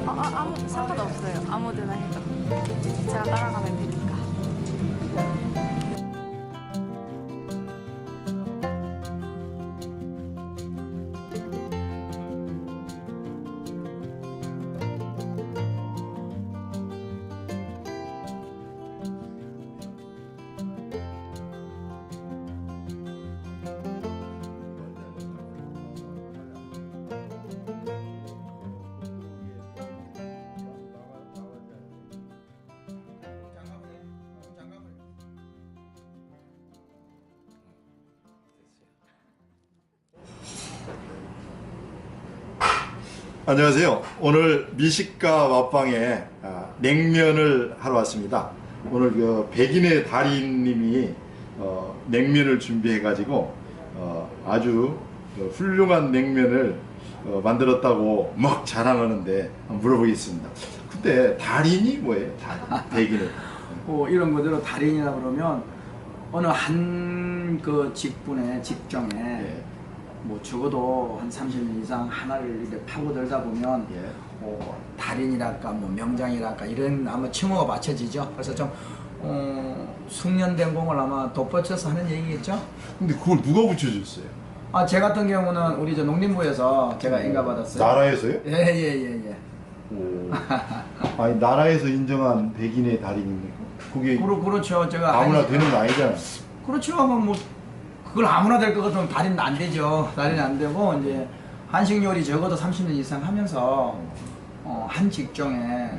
아무 상관없어요. 아무데나 해도 제가 따라가면 되니까. 안녕하세요. 오늘 미식가 맛방에 냉면을 하러 왔습니다. 오늘 그 백인의 달인님이 냉면을 준비해 가지고 아주 훌륭한 냉면을 만들었다고 막 자랑하는데 한번 물어보겠습니다. 근데 달인이 뭐예요? 달인, 백인의 이런 거대로 달인이라 그러면 어느 한 그 직분에 직종에 예. 뭐 적어도 한 30년 이상 하나를 이렇게 파고들다 보면 예. 달인이랄까 뭐 명장이랄까 이런 아마 칭호가 맞춰지죠. 그래서 좀 숙련된 공을 아마 덧붙여서 하는 얘기겠죠. 근데 그걸 누가 붙여줬어요? 제 같은 경우는 우리 저 농림부에서 제가 인가받았어요. 나라에서요? 예예예. 오. 아니 나라에서 인정한 백인의 달인입니까? 그게 그렇죠. 제가 아무나 되는 거 아니잖아요. 그렇죠. 뭐 그걸 아무나 될 것 같으면 달인은 안 되죠. 달인은 안 되고 이제 한식 요리 적어도 30년 이상 하면서 한 직종에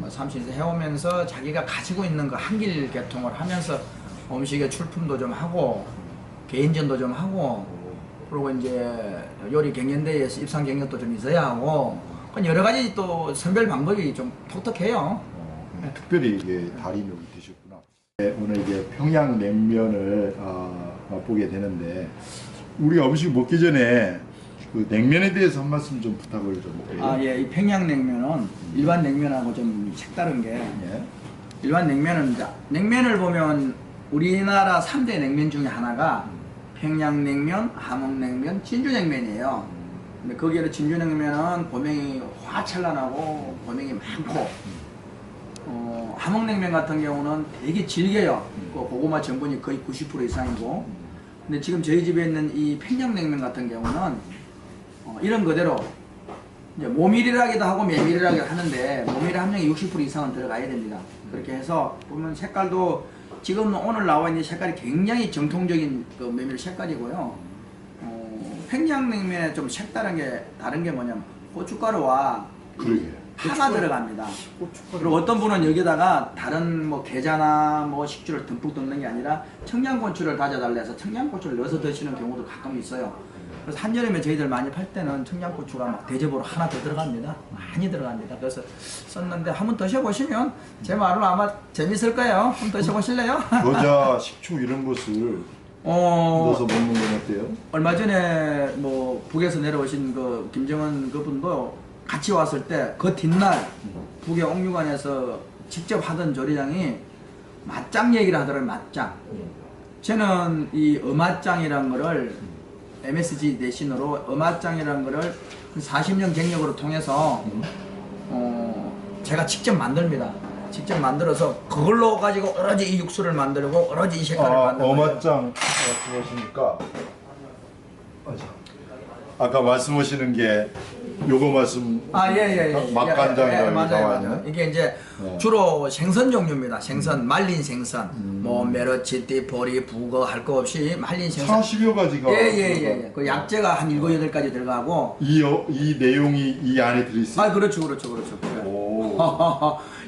30년 이상 해오면서 자기가 가지고 있는 그 한길 계통을 하면서 음식의 출품도 좀 하고 개인전도 좀 하고 그리고 이제 요리 경연대회에서 입상 경력도 좀 있어야 하고 여러 가지 또 선별 방법이 좀 독특해요. 특별히 이게 달인으로 되셨구나. 네, 오늘 이게 평양 냉면을 맛보게 되는데 우리가 음식 먹기 전에 그 냉면에 대해서 한 말씀 좀 부탁을 좀 해요. 예, 이 평양냉면은 일반 냉면하고 좀 색다른 게 예. 일반 냉면은 이제 냉면을 보면 우리나라 3대 냉면 중에 하나가 평양냉면, 함흥냉면, 진주냉면이에요. 근데 거기에 진주냉면은 고명이 화찬란하고 고명이 많고 함흥냉면 같은 경우는 되게 질겨요. 고구마 전분이 거의 90% 이상이고 근데 지금 저희 집에 있는 이 평양냉면 같은 경우는 이런 그대로 이제 모밀이라기도 하고 메밀이라기도 하는데 모밀 함량이 60% 이상은 들어가야 됩니다. 그렇게 해서 보면 색깔도 지금 오늘 나와 있는 색깔이 굉장히 정통적인 그 메밀 색깔이고요. 평양냉면에 좀 색다른 게 다른 게 뭐냐면 고춧가루와 파가 들어갑니다. 그리고 어떤 분은 여기다가 다른 뭐 게자나 뭐 식초를 듬뿍 넣는 게 아니라 청양고추를 다져달라 해서 청양고추를 넣어서 드시는 경우도 가끔 있어요. 그래서 한여름에 저희들 많이 팔 때는 청양고추가 막 대접으로 하나 더 들어갑니다. 많이 들어갑니다. 그래서 썼는데 한번 드셔보시면 제 말로 아마 재밌을 거예요. 한번 드셔보실래요? 겨자, 식초 이런 것을 넣어서 먹는 건 어때요? 얼마 전에 뭐 북에서 내려오신 그 김정은 그분도 같이 왔을 때 그 뒷날 북의 옥류관에서 직접 하던 조리장이 맛장 얘기를 하더라고요. 맛장. 저는 이 어맛장이란 거를 MSG 대신으로 어맛장이란 거를 한 40년 경력으로 통해서 제가 직접 만듭니다. 직접 만들어서 그걸로 가지고 오로지 이 육수를 만들고 오로지 이 색깔을 만들고 어맛장 말씀하시니까 아까 말씀하시는 게 요거 말씀 맛간장이라고 나와 있는 이게 이제 주로 생선 종류입니다. 생선 말린 생선 뭐 메러치띠, 보리, 북어 할 거 없이 말린 생선 40여 가지가 예예예 그 약재가 한 7, 8가지 들어가고 이 내용이 이 안에 들어있어요? 그렇죠. 오.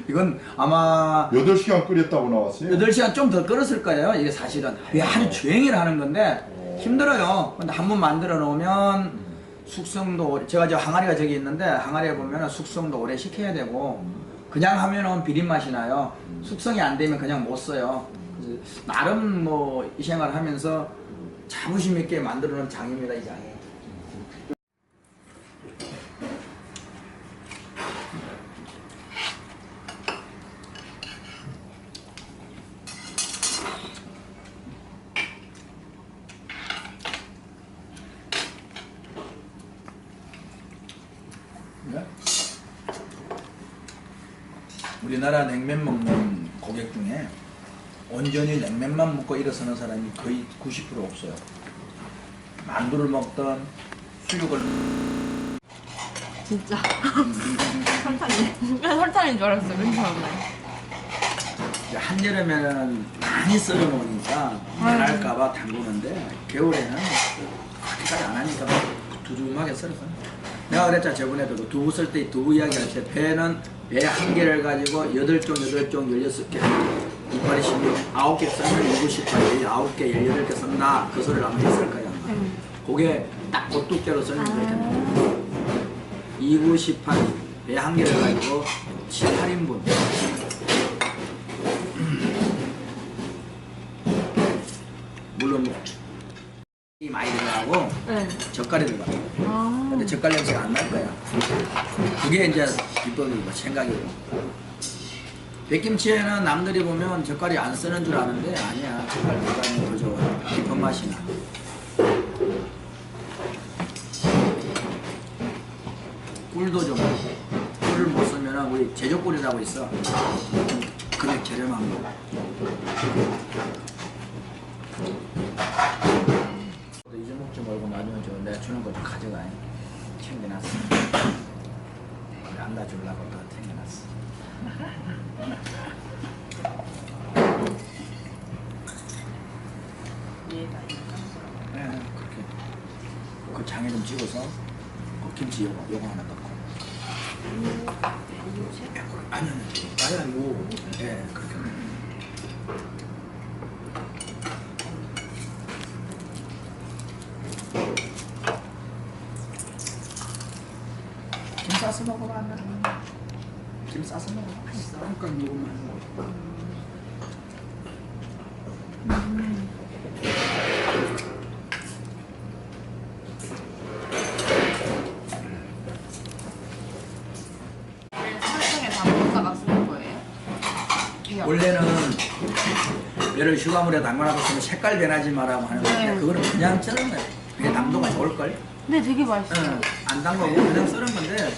이건 아마 8시간 끓였다고 나왔어요? 8시간 좀 더 끓였을 거예요. 이게 사실은 하루 종일 하는 건데 힘들어요. 근데 한번 만들어 놓으면 숙성도 제가 저 항아리가 저기 있는데 항아리에 보면 숙성도 오래 시켜야 되고 그냥 하면은 비린 맛이 나요. 숙성이 안 되면 그냥 못 써요. 그래서 나름 뭐 이 생활을 하면서 자부심 있게 만들어 놓은 장입니다. 이 장이. 네? 우리나라 냉면 먹는 고객 중에 온전히 냉면만 먹고 일어서는 사람이 거의 90% 없어요. 만두를 먹던 수육을 진짜. 설탕이. 그냥 설탕인 줄 알았어요. 괜찮았나요? 이제 한여름에는 많이 썰어 먹으니까 말할까봐 담그는데 겨울에는 그렇게까지 안 하니까 두툼하게 썰어서. 내가 그랬잖아 저번에도 그 두부 썰 때 두부 이야기 할 때 배는 배 한 개를 가지고 8종, 16개 이빨이 16, 9개 썰면 6, 18, 19개, 18개 썰나 그 소리를 아마 했을 거야. 그게 딱 그 두께로 썰면 그렇게 2, 9, 18, 배 한 개를 가지고 7, 8인분. 물론 뭐 많이 들어가고 네. 젓갈이 들어가. 아. 근데 젓갈 냄새가 안 날 거야. 그게 이제 비법이고 생각이고. 백김치에는 남들이 보면 젓갈이 안 쓰는 줄 아는데 아니야. 젓갈 들어가면 더 좋아. 깊은 맛이 나. 꿀도 좀. 꿀을 못 쓰면은 우리 제조꿀이라고 있어. 금액 저렴한 거. 잊어먹지 말고 나중에 저 내가 주는 거 좀 가져가. 챙겨놨어. 안 가주려고 다 챙겨놨어. 네, 그렇게. 그 장에 좀 찍어서 그 김치 요거 하나 넣고. 아니, 아니고, 예, 그렇게. 김 싸서 먹어봐. 김 싸서 먹어. 맛있어. 그러니까 이거만. 설탕에 담갔다가 쓰는 거예요? 원래는 얘를 휴가물에 담가놔뒀으면 색깔 변하지 마라고 하는 건데 네. 그거는 그냥 썰은 거야. 그게 당도가 좋을걸? 네, 되게 맛있어요. 응, 안 담가고 그냥 썰은 건데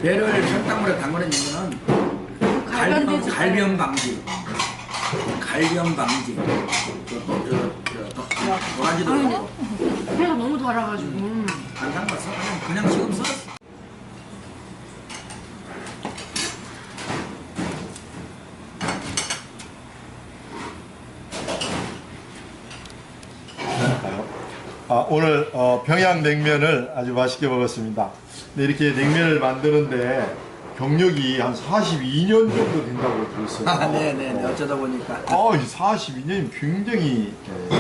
배를 설탕물에 담그는 이유는 갈변되지 갈변 방지. 갈변 방지. 도라지도 아니, 그렇고. 배가 너무 달아가지고. 안 담갔어. 그냥 지금 썰었어. 오늘 평양냉면을 아주 맛있게 먹었습니다. 근데 이렇게 냉면을 만드는데 경력이 한 42년 정도 된다고 들었어요. 아, 네네. 어쩌다 보니까. 42년이면 굉장히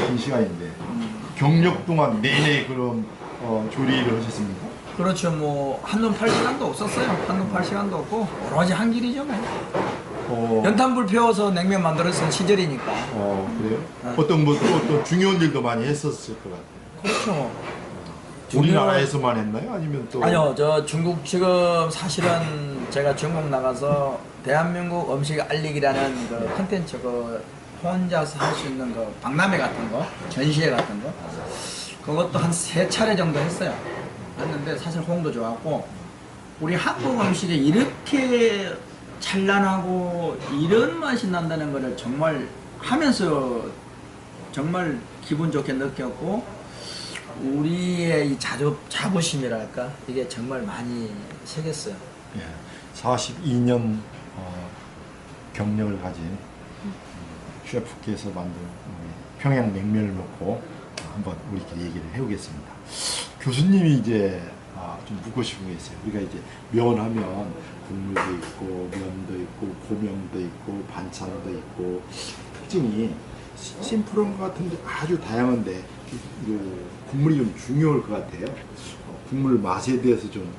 긴 시간인데 경력 동안 내내 그런 조리를 하셨습니까? 그렇죠. 뭐 한눈 팔 시간도 없었어요. 한눈 팔 시간도 없고 오로지 한 길이죠. 뭐. 연탄불 피워서 냉면 만들었던 시절이니까. 그래요? 네. 어떤 중요한 일도 많이 했었을 것 같아요. 그렇죠. 우리나라에서만 했나요? 아니면 또? 아니요. 저 중국 지금 사실은 제가 중국 나가서 대한민국 음식 알리기라는 그 컨텐츠 그 혼자서 할 수 있는 그 박람회 같은 거, 전시회 같은 거 그것도 한 3차례 정도 했어요. 했는데 사실 호응도 좋았고 우리 한국 음식에 이렇게 찬란하고 이런 맛이 난다는 거를 정말 하면서 정말 기분 좋게 느꼈고 우리의 이 자부심이랄까 이게 정말 많이 새겼어요. 42년 경력을 가진 셰프께서 만든 평양냉면을 먹고 한번 우리끼리 얘기를 해보겠습니다. 교수님이 이제 좀 묻고 싶은 게 있어요. 우리가 이제 면하면 국물도 있고 면도 있고 고명도 있고 반찬도 있고 특징이 심플한 것 같은데 아주 다양한데 국물이 좀 중요할 것 같아요. 국물 맛에 대해서 좀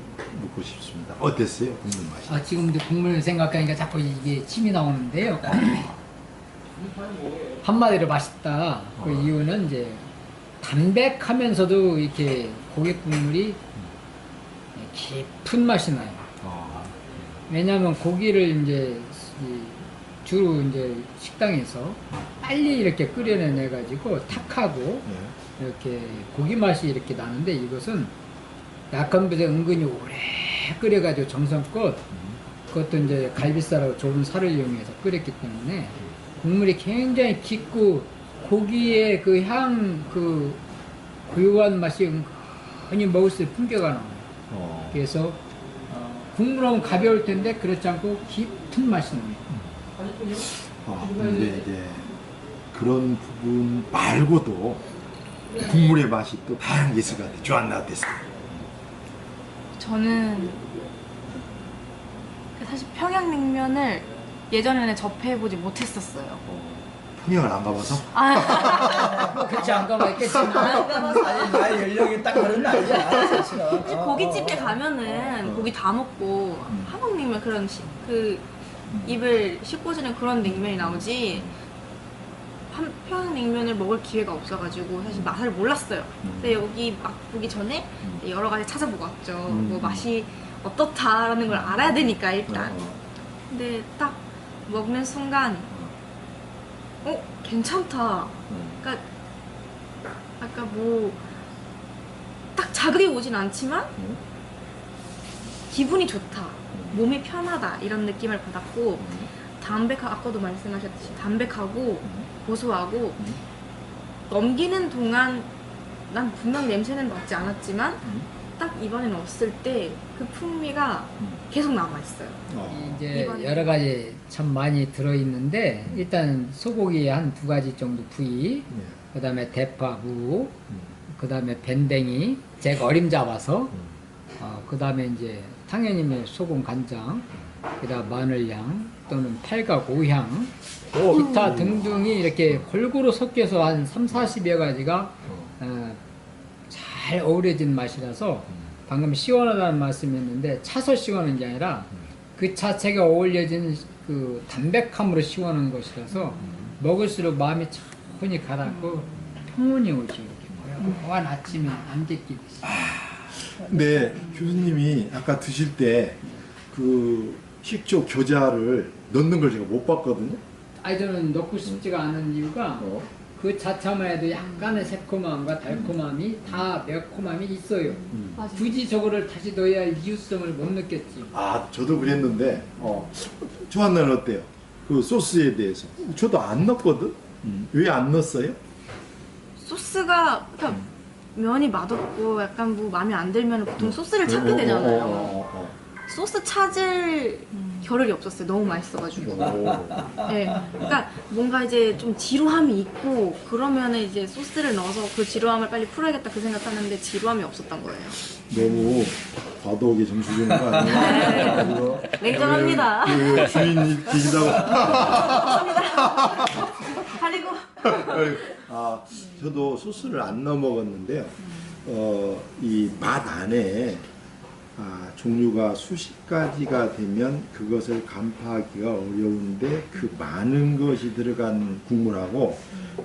묻고 싶습니다. 어땠어요? 국물 맛이? 지금 이제 국물 생각하니까 자꾸 이게 침이 나오는데요. 한마디로 맛있다. 그 이유는 이제 담백하면서도 이렇게 고기 국물이 깊은 맛이 나요. 왜냐하면 고기를 이제 주로 이제 식당에서 빨리 이렇게 끓여내 가지고 탁하고 이렇게 고기 맛이 이렇게 나는데 이것은 약한 불에 은근히 오래 오래 끓여가지고 정성껏 그것도 이제 갈비살하고 좋은 살을 이용해서 끓였기 때문에 국물이 굉장히 깊고 고기의 그 향, 그 고유한 맛이 흔히 먹을 때 풍겨가 나와요. 그래서 국물은 가벼울 텐데 그렇지 않고 깊은 맛이 나요. 근데 이제 그런 부분 말고도 국물의 맛이 또 다양하게 있을 것 같아요. 좋았나 어땠어요? 저는 사실 평양냉면을 예전에는 접해보지 못했었어요. 평양을 안 가봐서? 그렇지 안 가봤겠지. 아니 나의 연령이 딱 그런 나이야 사실은. 사실 고깃집에 가면은 고기 다 먹고 한국냉면 그런 그 입을 씻고지는 그런 냉면이 나오지 평양냉면을 먹을 기회가 없어가지고 사실 맛을 몰랐어요. 근데 여기 막 보기 전에 여러 가지 찾아보고 왔죠. 뭐 맛이 어떻다라는 걸 알아야 되니까 일단. 근데 딱 먹는 순간 괜찮다. 그러니까 아까 뭐 딱 자극이 오진 않지만 기분이 좋다. 몸이 편하다 이런 느낌을 받았고 아까도 말씀하셨듯이 담백하고 고소하고 넘기는 동안 난 분명 냄새는 맡지 않았지만 딱 입안에 넣었을 때 그 풍미가 계속 남아있어요. 이제 여러 가지 참 많이 들어있는데 일단 소고기 한 2가지 정도 부위, 그 다음에 대파, 무, 그 다음에 밴댕이, 제가 어림 잡아서, 그 다음에 이제 당연히 소금 간장, 그 다음 마늘향 또는 팔각, 오향, 기타 등등이 이렇게 골고루 섞여서 한 30-40여 가지가 잘 어우러진 맛이라서 방금 시원하다는 말씀했는데 차서 시원한 게 아니라 그 자체가 어울려진 그 담백함으로 시원한 것이라서 먹을수록 마음이 차분히 가라앉고 평온이 오죠. 이렇게 고요한 아침에 안개 끼듯이. 근데 교수님이 아까 드실 때 그 식초 겨자를 넣는 걸 제가 못 봤거든요. 아니 저는 넣고 싶지가 않은 이유가 그 자체만 해도 약간의 새콤함과 달콤함이 다 매콤함이 있어요. 굳이 저거를 다시 넣어야 할 이유성을 못 느꼈지. 저도 그랬는데 조한나는 어때요? 그 소스에 대해서 저도 안 넣었거든. 왜 안 넣었어요? 소스가 그러니까 면이 맛없고 약간 뭐 마음에 안 들면 보통 소스를 찾게 되잖아요. 소스 찾을 겨를이 없었어요. 너무 맛있어가지고. 네, 그러니까 뭔가 이제 좀 지루함이 있고 그러면은 이제 소스를 넣어서 그 지루함을 빨리 풀어야겠다 그 생각하는데 지루함이 없었던 거예요. 너무 과도하게 점수 주는 거 아니에요? 냉정합니다. 그 주인이 계시다고. 가리고. 저도 소스를 안 넣어 먹었는데요. 이 맛 안에 종류가 수십 가지가 되면 그것을 간파하기가 어려운데 그 많은 것이 들어간 국물하고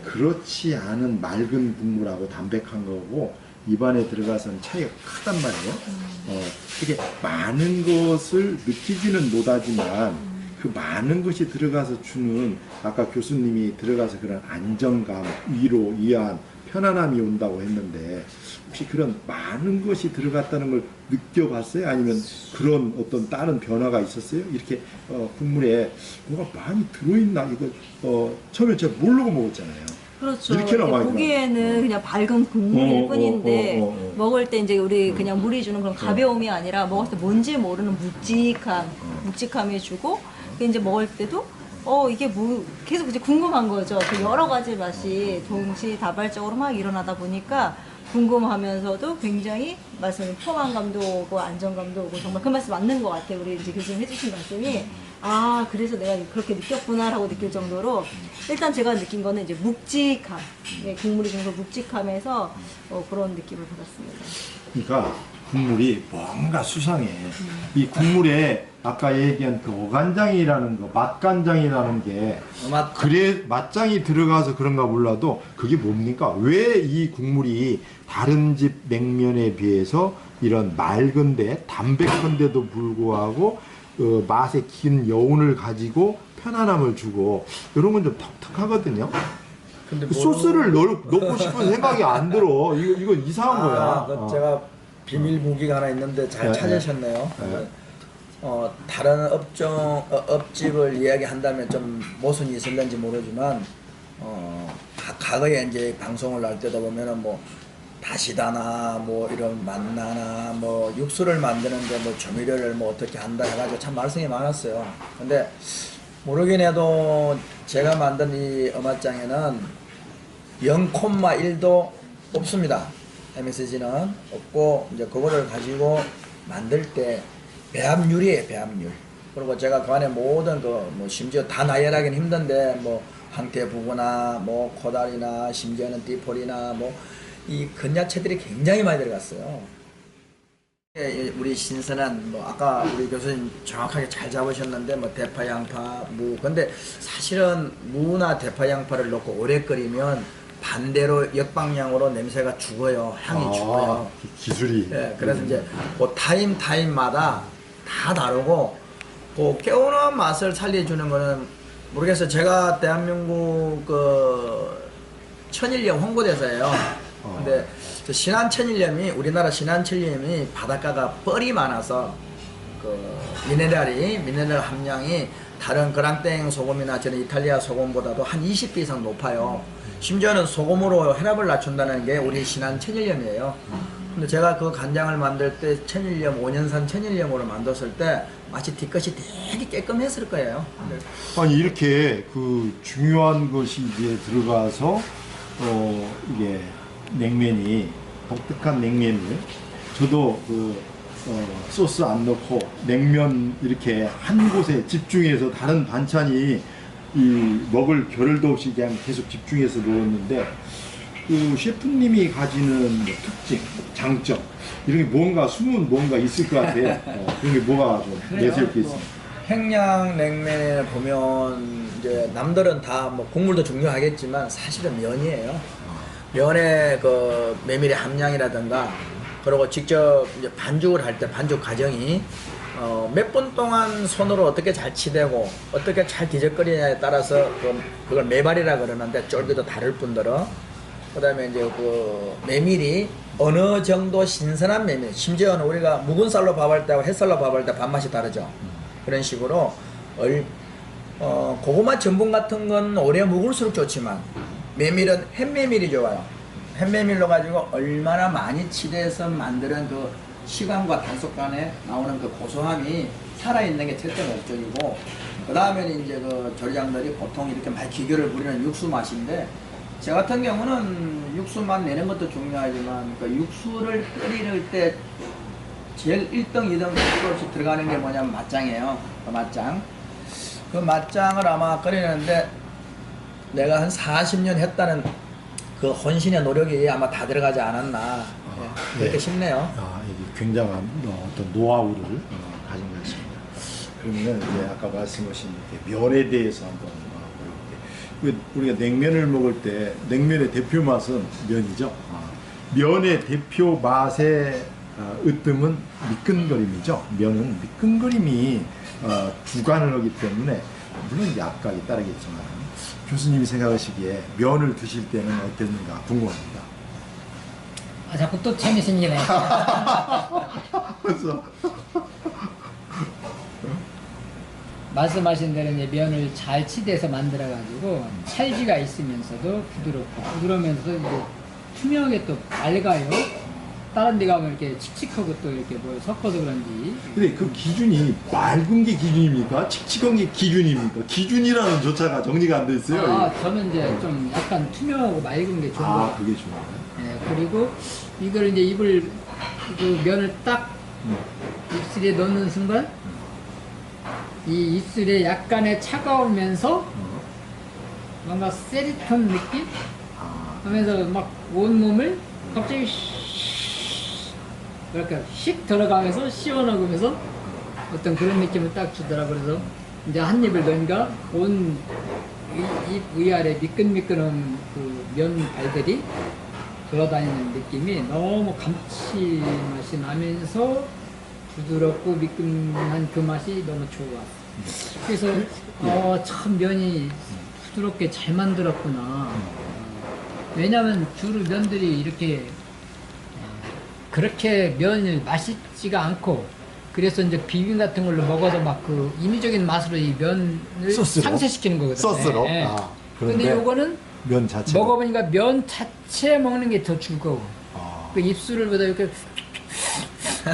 그렇지 않은 맑은 국물하고 담백한 거고 입안에 들어가서는 차이가 크단 말이에요. 이렇게 많은 것을 느끼지는 못하지만 그 많은 것이 들어가서 주는 아까 교수님이 들어가서 그런 안정감, 위로, 위안, 편안함이 온다고 했는데 혹시 그런 많은 것이 들어갔다는 걸 느껴봤어요? 아니면 그런 어떤 다른 변화가 있었어요? 이렇게 국물에 뭐가 많이 들어있나? 이거 처음에 제가 모르고 먹었잖아요. 그렇죠. 이렇게 나와 보기에는 그냥 밝은 국물일 뿐인데 먹을 때 이제 우리 그냥 물이 주는 그런 가벼움이 아니라 먹을 때 뭔지 모르는 묵직함이 주고 이제 먹을 때도 이게 뭐 계속 이제 궁금한 거죠. 그 여러 가지 맛이 동시다발적으로 막 일어나다 보니까 궁금하면서도 굉장히 말씀하신 포만감도 오고 안정감도 오고 정말 그 말씀 맞는 것 같아요. 우리 이제 교수님 해주신 말씀이 그래서 내가 그렇게 느꼈구나라고 느낄 정도로 일단 제가 느낀 거는 이제 묵직함, 국물이 좀 더 묵직함에서 그런 느낌을 받았습니다. 그러니까 국물이 뭔가 수상해. 이 국물에 아까 얘기한 그 어간장이라는 거, 맛간장이라는 게 그래 맛장이 들어가서 그런가 몰라도 그게 뭡니까? 왜 이 국물이 다른 집 냉면에 비해서 이런 맑은데 담백한데도 불구하고 맛의 긴 여운을 가지고 편안함을 주고 이런 건 좀 독특하거든요. 근데 소스를 넣고 싶은 생각이 안 들어. 이거 이상한 거야. 제가 비밀 무기가 하나 있는데 잘 찾으셨네요. 다른 업집을 이야기한다면 좀 모순이 있을는지 모르지만 과거에 이제 방송을 할 때도 보면은 뭐 다시다나 뭐 이런 만나나 뭐 육수를 만드는데 뭐 조미료를 뭐 어떻게 한다 해가지고 참 말씀이 많았어요. 근데 모르긴 해도 제가 만든 이 어맛장에는 0,1도 없습니다. MSG는 없고 이제 그거를 가지고 만들 때 배합률이에요, 배합률. 그리고 제가 그 안에 모든 뭐 심지어 다 나열하기는 힘든데 뭐 황태부구나 뭐 코다리나 심지어는 띠포리나 뭐 이 건야채들이 굉장히 많이 들어갔어요. 우리 신선한 뭐 아까 우리 교수님 정확하게 잘 잡으셨는데 뭐 대파, 양파, 무. 근데 사실은 무나 대파, 양파를 넣고 오래 끓이면 반대로 역방향으로 냄새가 죽어요. 향이 죽어요. 기술이. 예, 그래서 이제 그 타임마다 다 다르고 그 깨우는 맛을 살려주는 거는 모르겠어요. 제가 대한민국 그 천일염 홍보대사예요. 근데 저 신안천일염이 우리나라 신안천일염이 바닷가가 뻘이 많아서 그 미네랄 함량이 다른 그랑땡 소금이나 저는 이탈리아 소금보다도 한 20배 이상 높아요. 심지어는 소금으로 혈압을 낮춘다는 게 우리 신안천일염이에요. 근데 제가 그 간장을 만들 때 천일염 5년산 천일염으로 만들었을 때 마치 뒤끝이 되게 깨끗했을 거예요. 아니 이렇게 그 중요한 것이 이제 들어가서 이게 냉면이 독특한 냉면을 저도 그 소스 안 넣고 냉면 이렇게 한 곳에 집중해서 다른 반찬이 이 먹을 겨를도 없이 그냥 계속 집중해서 넣었는데 그 셰프님이 가지는 뭐 특징, 장점 이런 게 뭔가 숨은 뭔가 있을 것 같아요. 그런 게 뭐가 좀 내세울 게 있습니다. 평양냉면에 보면 이제 남들은 다 뭐 국물도 중요하겠지만 사실은 면이에요. 면의 그 메밀의 함량이라든가 그리고 직접 이제 반죽을 할 때 반죽 과정이 몇 분 동안 손으로 어떻게 잘 치대고 어떻게 잘 뒤적거리냐에 따라서 그걸 메발이라 그러는데 쫄기도 다를 뿐더러 그 다음에 이제 그 메밀이 어느 정도 신선한 메밀, 심지어는 우리가 묵은 쌀로 밥할 때하고 햇살로 밥할 때 밥맛이 다르죠. 그런 식으로 고구마 전분 같은 건 오래 묵을수록 좋지만 메밀은 햇메밀이 좋아요. 햇메밀로 가지고 얼마나 많이 치대서 만드는 그 시간과 단속 간에 나오는 그 고소함이 살아있는 게 첫째 목적이고, 그 다음에는 이제 그 조리장들이 보통 이렇게 많이 기교를 부리는 육수 맛인데, 제 같은 경우는 육수만 내는 것도 중요하지만 그 육수를 끓일 때 제일 1등, 2등 필요 없이 들어가는 게 뭐냐면 맛장이에요. 그 맛장. 그 맛장을 아마 끓이는데 내가 한 40년 했다는 그 혼신의 노력이 아마 다 들어가지 않았나 그렇게 싶네요. 이게 굉장한 어떤 노하우를 가진 것 같습니다. 그러면 이제 아까 말씀하신 면에 대해서 한번 볼게요. 우리가 냉면을 먹을 때 냉면의 대표 맛은 면이죠. 면의 대표 맛의 으뜸은 미끈거림이죠. 면은 미끈거림이 주관을 하기 때문에 물론 약각이 따르겠지만 교수님이 생각하시기에 면을 드실 때는 어땠는가 궁금합니다. 자꾸 또 재미있네. 그래서 말씀하신 대로 이제 면을 잘 치대서 만들어가지고 찰지가 있으면서도 부드럽고 부드러우면서도 이제 투명하게 또 맑아요. 다른 데 가면 이렇게 칙칙하고 또 이렇게 뭐 섞어서 그런지. 근데 그 기준이 맑은 게 기준입니까? 칙칙한 게 기준입니까? 기준이라는 조차가 정리가 안 돼 있어요. 저는 이제 좀 약간 투명하고 맑은 게 좋은 것 같아요. 그게 좋아요. 네, 그리고 이걸 이제 그 면을 딱 입술에 넣는 순간 이 입술에 약간의 차가우면서 뭔가 세릿한 느낌? 하면서 막 온몸을 갑자기 이렇게 씩 들어가면서 시원하면서 어떤 그런 느낌을 딱 주더라. 그래서 이제 한 입을 넣으니까 온 입 위아래 미끈미끈한 그 면 발들이 돌아다니는 느낌이 너무 감칠맛이 나면서 부드럽고 미끈한 그 맛이 너무 좋아. 그래서 참 면이 부드럽게 잘 만들었구나. 왜냐면 주로 면들이 이렇게 그렇게 면이 맛있지가 않고 그래서 이제 비빔 같은 걸로 먹어도 막 그 인위적인 맛으로 이 면을 소스로? 상쇄시키는 거거든요. 소스로? 예, 예. 아, 근데 그런데 요거는 면 자체가 먹어보니까 면 자체 먹는 게 더 즐거워. 아. 그 입술을 보다 이렇게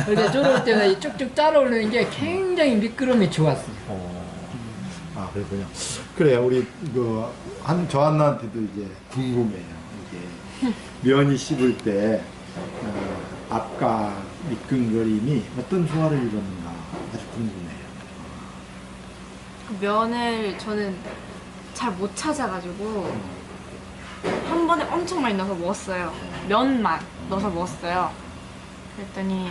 이렇게 쪼를 때는 쭉쭉 따라 올리는 게 굉장히 미끄럼이 좋았어요. 아, 그렇군요. 그래요. 우리 저 한나한테도 이제 궁금해요. 이게 면이 씹을 때 앞과 미끈거림이 어떤 조화를 이뤘는가 아주 궁금해요. 그 면을 저는 잘 못 찾아가지고 한 번에 엄청 많이 넣어서 먹었어요. 면만 넣어서 먹었어요. 그랬더니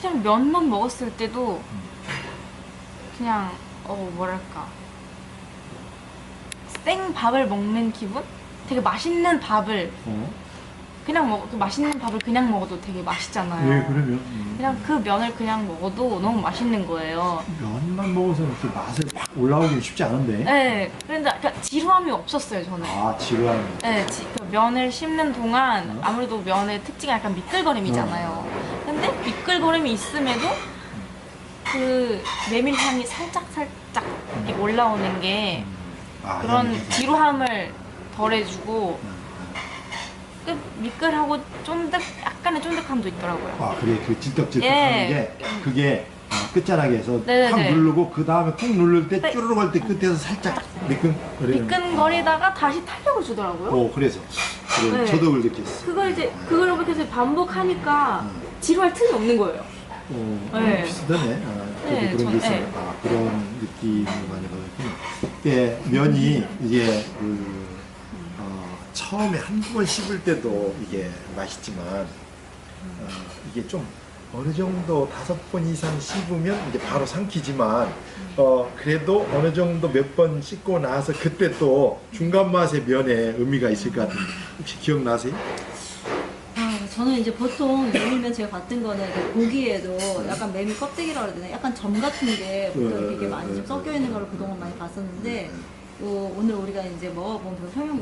그냥 면만 먹었을 때도 그냥 뭐랄까 생밥을 먹는 기분? 되게 맛있는 밥을 그냥 그 맛있는 밥을 그냥 먹어도 되게 맛있잖아요. 예, 그러면 그냥 그 면을 그냥 먹어도 너무 맛있는 거예요. 면만 먹어서 이렇게 맛을 확 올라오기 쉽지 않은데. 네, 그런데 그러니까 지루함이 없었어요, 저는. 아, 지루한. 네, 그 면을 씹는 동안 아무래도 면의 특징이 약간 미끌거림이잖아요. 근데 미끌거림이 있음에도 그 메밀향이 살짝 이렇게 올라오는 게 아, 그런 향이 지루함을 덜해주고 그 미끌하고 약간의 쫀득함도 있더라고요. 아, 그래, 그 질떡질떡 예. 하는 게 그게 끝자락에서 네네네. 탁 누르고 그 다음에 꾹 누를 때 네. 쭈르륵 할 때 끝에서 살짝 미끈거리다가 다시 탄력을 주더라고요. 오, 그래서 그래, 네. 저도 그걸 느꼈어요. 그걸 이렇게 반복하니까 지루할 틈이 없는 거예요. 네. 비슷하네. 저도 네, 그런 게 있어요. 네. 아, 그런 느낌을 많이 받았군요. 이게 면이 이게 처음에 한두 번 씹을 때도 이게 맛있지만 이게 좀 어느 정도 5번 이상 씹으면 이제 바로 삼키지만 그래도 어느 정도 몇 번 씹고 나서 그때 또 중간 맛의 면에 의미가 있을 것 같은데 혹시 기억나세요? 저는 이제 보통 메밀면 제가 봤던 거는 이렇게 고기에도 약간 메밀 껍데기라고 해야 되나? 약간 점 같은 게 보통 되게 많이 좀 섞여 있는 걸 그동안 많이 봤었는데 오늘 우리가 이제 먹어본 그 평양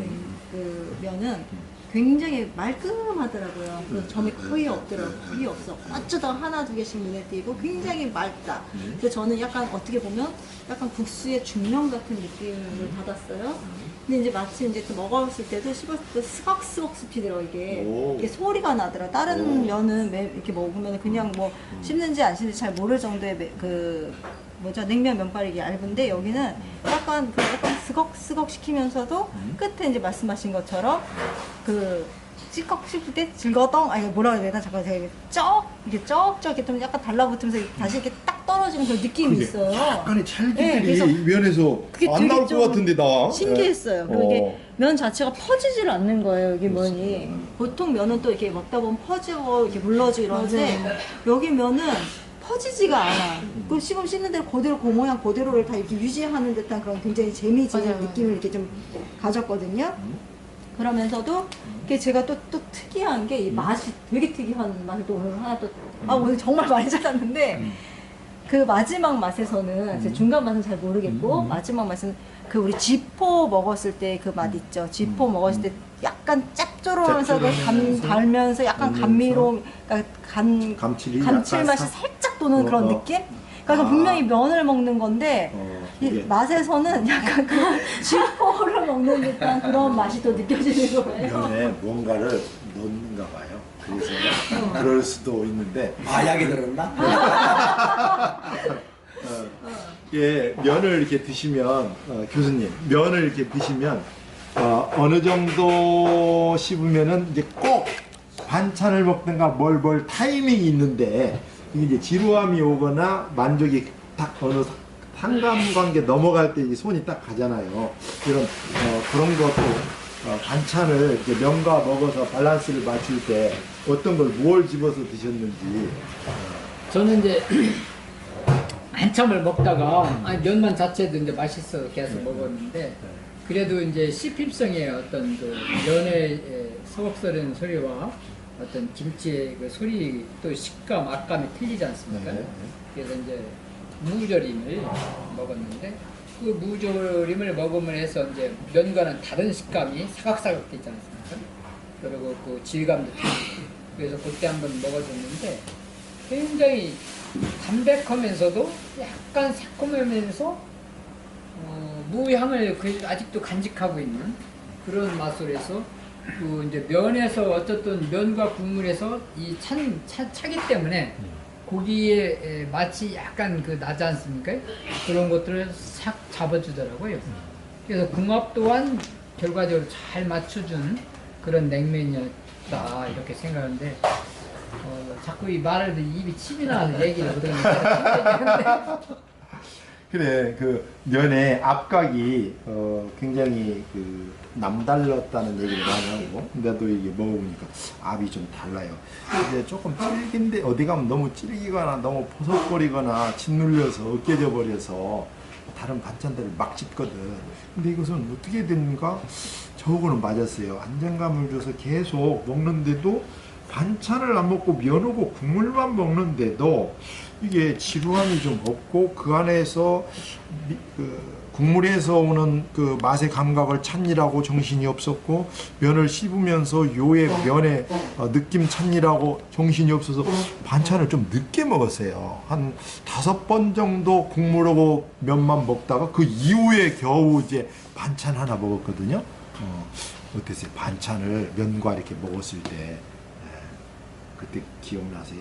그 면은 굉장히 말끔하더라고요. 그 점이 거의 없더라고요. 거의 없어. 어쩌다 하나 두 개씩 눈에 띄고 굉장히 맑다. 그래서 저는 약간 어떻게 보면 약간 국수의 중면 같은 느낌을 받았어요. 근데 이제 마치 이제 또 먹었을 때도 씹었을 때 스걱스걱 씹히더라고요. 이게 소리가 나더라. 다른 면은 이렇게 먹으면 그냥 뭐 씹는지 안 씹는지 잘 모를 정도의 냉면 면발이 얇은데 여기는 약간 스걱스걱 시키면서도 끝에 이제 말씀하신 것처럼 그 찌꺽 씹을 때 질거덩 뭐라 그래야 되나 잠깐 제가 이렇게 쩍 이렇게 좀 약간 달라붙으면서 다시 이렇게 딱 떨어지는 그런 느낌이 있어요. 약간의 네, 찰기들이 그래서 면에서 그게 안 되게 나올 것 좀 같은데 나와. 신기했어요. 그리고 이게 면 자체가 퍼지질 않는 거예요. 여기 면이 보통 면은 또 이렇게 먹다 보면 퍼지고 이렇게 물러지고 이러는데 여기 면은 퍼지지가 않아. 그 씹는 대로 그대로 그 모양 그대로를 다 이렇게 유지하는 듯한 그런 굉장히 재미지는 맞아요. 느낌을 이렇게 좀 가졌거든요. 그러면서도 이게 제가 또 특이한 게 이 맛이 되게 특이한 맛을 또 오늘 하나 또 오늘 정말 많이 찾았는데 그 마지막 맛에서는 제 중간 맛은 잘 모르겠고 마지막 맛은 그 우리 쥐포 먹었을 때 그 맛 있죠. 쥐포 먹었을 때 약간 짭조름하면서 달면서 약간 감미로움, 그러니까 감칠맛이 살짝 도는 그런 느낌? 그러니까 분명히 면을 먹는 건데 이 맛에서는 약간 그 쥐포를 먹는 듯한 그런 맛이 또 느껴지는 거예요. 면에 뭔가를 넣는가 봐요. 그래서 그럴 수도 있는데 마약이 들었나? 예, 면을 이렇게 드시면 교수님 면을 이렇게 드시면 어느 정도 씹으면은 이제 꼭 반찬을 먹든가 뭘 타이밍이 있는데 이게 이제 지루함이 오거나 만족이 딱 어느 상관관계 넘어갈 때 이 손이 딱 가잖아요. 이런 그런 것도 반찬을 이제 면과 먹어서 밸런스를 맞출 때 어떤 걸 무얼 집어서 드셨는지. 저는 이제 한참을 먹다가 면만 자체도 이제 맛있어서 계속 먹었는데 그래도 이제 씹힘성의 어떤 그 면의 서걱서리는 소리와 어떤 김치의 그 소리 또 식감, 악감이 틀리지 않습니까? 그래서 이제 무조림을 먹었는데 그 무조림을 먹으면 해서 이제 면과는 다른 식감이 사각사각 되지 않습니까? 그리고 그 질감도 틀리고 그래서 그때 한번 먹어줬는데 굉장히 담백하면서도 약간 새콤하면서 무향을 아직도 간직하고 있는 그런 맛으로 해서 그 이제 면에서 어쨌든 면과 국물에서 이 차기 때문에 고기의 맛이 약간 그 나지 않습니까? 그런 것들을 싹 잡아주더라고요. 그래서 궁합 또한 결과적으로 잘 맞춰준 그런 냉면이었다 이렇게 생각하는데 자꾸 이 말을 입이 침이 나는 얘기를 못하겠는데 그래 그 면의 압각이 굉장히 그 남달랐다는 얘기를 많이 하고 근데도 이게 먹어보니까 압이 좀 달라요. 이제 조금 질긴데 어디 가면 너무 질기거나 너무 포석거리거나 짓눌려서 으깨져 버려서 다른 반찬들을 막 집거든. 근데 이것은 어떻게 됐는가? 저거는 맞았어요. 안정감을 줘서 계속 먹는데도 반찬을 안 먹고 면하고 국물만 먹는데도 이게 지루함이 좀 없고 그 안에서 국물에서 오는 그 맛의 감각을 찾느라고 정신이 없었고 면을 씹으면서 요의 면의 느낌 찾느라고 정신이 없어서 반찬을 좀 늦게 먹었어요. 한 5번 정도 국물하고 면만 먹다가 그 이후에 겨우 이제 반찬 하나 먹었거든요. 어땠어요? 반찬을 면과 이렇게 먹었을 때 그때 기억나세요?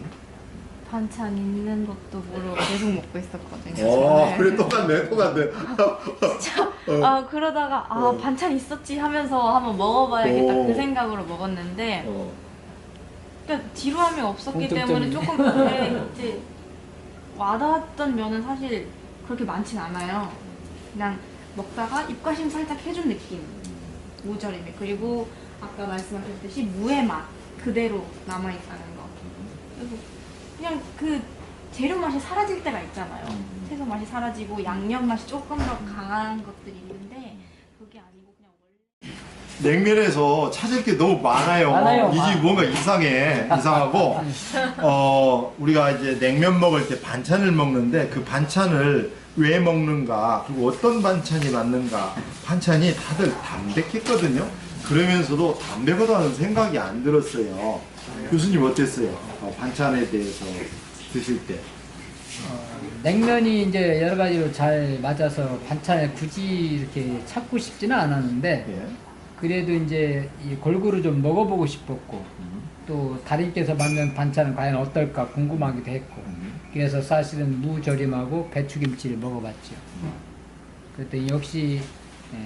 반찬 있는 것도 모르고 계속 먹고 있었거든요. 저는. 그래 똑같네. 진짜 그러다가 반찬 있었지 하면서 한번 먹어봐야겠다 그 생각으로 먹었는데 그러니까 지루함이 없었기 때문에 조금 그게 이제 와닿았던 면은 사실 그렇게 많진 않아요. 그냥 먹다가 입가심 살짝 해준 느낌, 무절임이. 그리고 아까 말씀하셨듯이 무의 맛 그대로 남아있다는 거. 그리고 그냥 그 재료 맛이 사라질 때가 있잖아요. 채소 맛이 사라지고 양념 맛이 조금 더 강한 것들이 있는데 그게 아니고 그냥 원래 냉면에서 찾을 게 너무 많아요. 이 집 뭔가 이상하고 우리가 이제 냉면 먹을 때 반찬을 먹는데 그 반찬을 왜 먹는가 그리고 어떤 반찬이 맞는가 반찬이 다들 담백했거든요. 그러면서도 담백하다는 생각이 안 들었어요. 교수님 어땠어요? 반찬에 대해서 드실 때? 냉면이 이제 여러 가지로 잘 맞아서 반찬에 굳이 이렇게 찾고 싶지는 않았는데 예. 그래도 이제 이 골고루 좀 먹어보고 싶었고 또 달인께서 만든 반찬은 과연 어떨까 궁금하기도 했고 그래서 사실은 무절임하고 배추김치를 먹어봤죠. 그랬더니 역시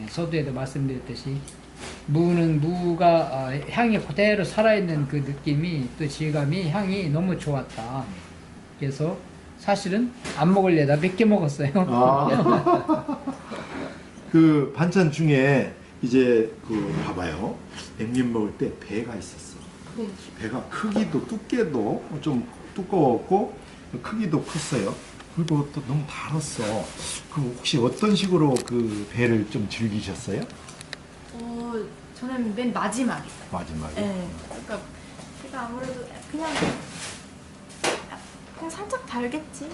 서두에도 말씀드렸듯이 무가 향이 그대로 살아있는 그 느낌이 또 질감이 향이 너무 좋았다. 그래서 사실은 안 먹으려다 몇 개 먹었어요. 그 반찬 중에 이제 그 봐봐요. 냉면 먹을 때 배가 있었어. 배가 크기도 두께도 좀 두꺼웠고 크기도 컸어요. 그리고 또 너무 달았어. 그 혹시 어떤 식으로 그 배를 좀 즐기셨어요? 저는 맨 마지막에. 마지막에. 네. 그러니까 제가 아무래도 그냥 살짝 달겠지.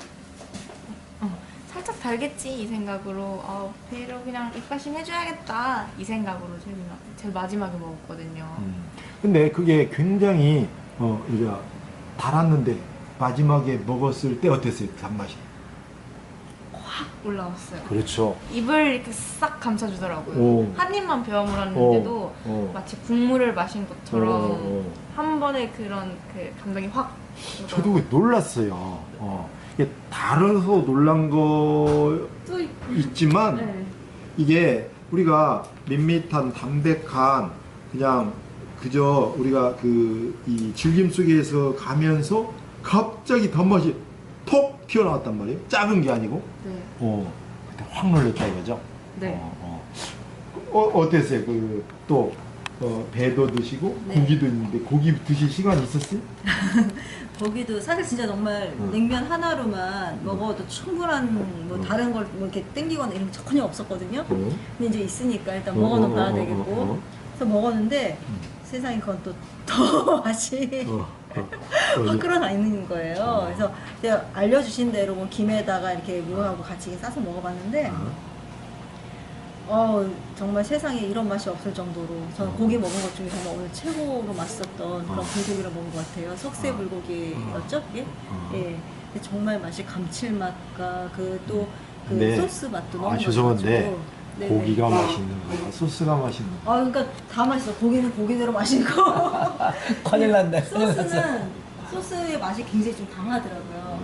살짝 달겠지 이 생각으로 배로 그냥 입가심 해줘야겠다 이 생각으로 제일 마지막에 먹었거든요. 근데 그게 굉장히 우리가 달았는데 마지막에 먹었을 때 어땠어요? 단맛이? 확 올라왔어요. 그렇죠. 입을 이렇게 싹 감싸주더라고요. 오. 한 입만 베어 물었는데도 마치 국물을 마신 것처럼 한 번에 그런 그 감정이 확. 저도 놀랐어요. 이게 달아서 놀란 거 또 있지만 네. 이게 우리가 밋밋한 담백한 그냥 그저 우리가 그 이 즐김 속에서 가면서 갑자기 단맛이 톡 튀어나왔단 말이에요. 작은 게 아니고. 네. 그때 확 놀랐다 이거죠. 네. 어땠어요? 그 또 배도 드시고 네. 고기도 있는데 고기 드실 시간이 있었어요? 거기도 사실 진짜 정말 냉면 하나로만 먹어도 충분한 뭐 다른 걸 뭐 이렇게 땡기거나 이런 게 전혀 없었거든요. 근데 이제 있으니까 일단 먹어는 봐야 되겠고 그래서 먹었는데 세상에 그건 또 더 맛이 확 끌어다니는 거예요. 그래서 제가 알려주신 대로 뭐 김에다가 이렇게 무하고 같이 싸서 먹어봤는데 정말 세상에 이런 맛이 없을 정도로 저는 고기 먹은 것 중에 정말 오늘 최고로 맛있었던 그런 불고기를 먹은 것 같아요. 석쇠 불고기였죠? 예? 예. 근데 정말 맛이 감칠맛과 그 네. 소스 맛도 너무 죄송한데 맛있어가지고. 네네. 고기가 맛있는 거야? 소스가 맛있는 거야? 그러니까 다 맛있어. 고기는 고기대로 맛있고 큰일 났네. 소스는 소스의 맛이 굉장히 좀 강하더라고요.